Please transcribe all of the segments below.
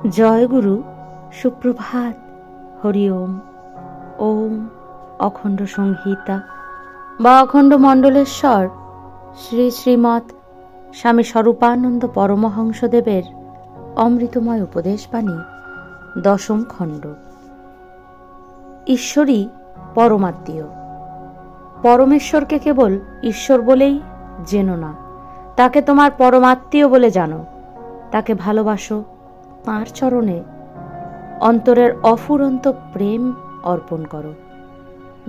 জয় গুরু, সুপ্রভাত, হরি ওম। ওম অখণ্ড সংহিতা বা অখণ্ড মণ্ডলেশ্বর শ্রী শ্রীমৎ স্বামী স্বরূপানন্দ পরমহংসদেবের অমৃতময় উপদেশবাণী, 10ম খণ্ড। ঈশ্বরই পরমাত্মীয়। পরমেশ্বরকে কেবল ঈশ্বর বলেই জেনো না, তাকে তোমার পরমাত্মীয় বলে জানো। তাকে ভালোবাসো, তাঁর চরণে অন্তরের অফুরন্ত প্রেম অর্পণ করো।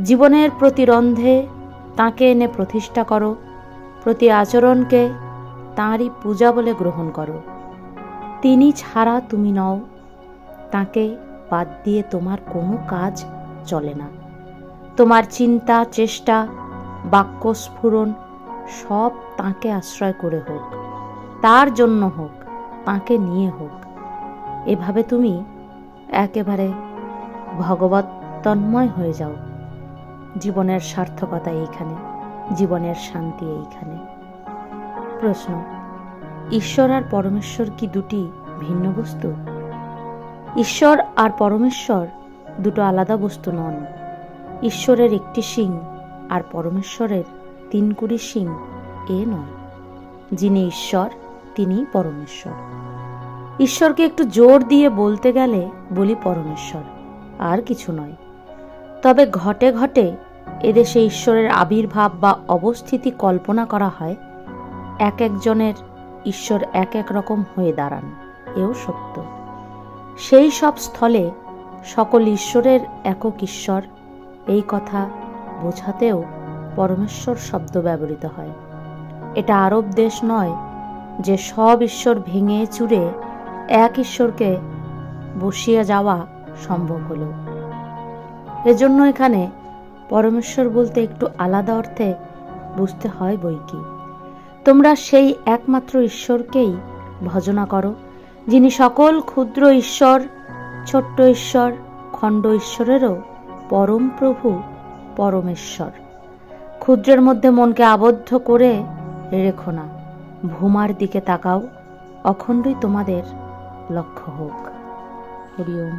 জীবনের প্রতি রন্ধে তাঁকে এনে প্রতিষ্ঠা করো। প্রতি আচরণকে তাঁরই পূজা বলে গ্রহণ করো। তিনি ছাড়া তুমি নও, তাঁকে বাদ দিয়ে তোমার কোনো কাজ চলে না। তোমার চিন্তা, চেষ্টা, বাক্য স্ফুরণ সব তাঁকে আশ্রয় করে হোক, তার জন্য হোক, তাঁকে নিয়ে হোক। এভাবে তুমি একেবারে ভগবত তন্ময় হয়ে যাও। জীবনের সার্থকতা এইখানে, জীবনের শান্তি এইখানে। প্রশ্ন: ঈশ্বর আর পরমেশ্বর কি দুটি ভিন্ন বস্তু? ঈশ্বর আর পরমেশ্বর দুটো আলাদা বস্তু নন। ঈশ্বরের একটি শিং আর পরমেশ্বরের 3 কুড়ি শিং এ নয়। যিনি ঈশ্বর তিনি পরমেশ্বর। ঈশ্বরকে একটু জোর দিয়ে বলতে গেলে বলি পরমেশ্বর, আর কিছু নয়। তবে ঘটে ঘটে এদেশে ঈশ্বরের আবির্ভাব বা অবস্থিতি কল্পনা করা হয়। এক একজনের ঈশ্বর এক এক রকম হয়ে দাঁড়ান, এও সত্য। সেই সব স্থলে সকল ঈশ্বরের একক ঈশ্বর, এই কথা বোঝাতেও পরমেশ্বর শব্দ ব্যবহৃত হয়। এটা আরব দেশ নয় যে সব ঈশ্বর ভেঙে চুরে এক ঈশ্বরকে বসিয়ে যাওয়া সম্ভব হলো। এজন্য এখানে পরমেশ্বর বলতে একটু আলাদা অর্থে বুঝতে হয় বইকি। তোমরা সেই একমাত্র ঈশ্বরকেই ভজনা করো, যিনি সকল ক্ষুদ্র ঈশ্বর, ছোট্ট ঈশ্বর, খণ্ড ঈশ্বরেরও পরম প্রভু, পরমেশ্বর। ক্ষুদ্রের মধ্যে মনকে আবদ্ধ করে রেখো না, ভূমার দিকে তাকাও, অখণ্ডই তোমাদের লক্ষ্য হোক। হরি ওম।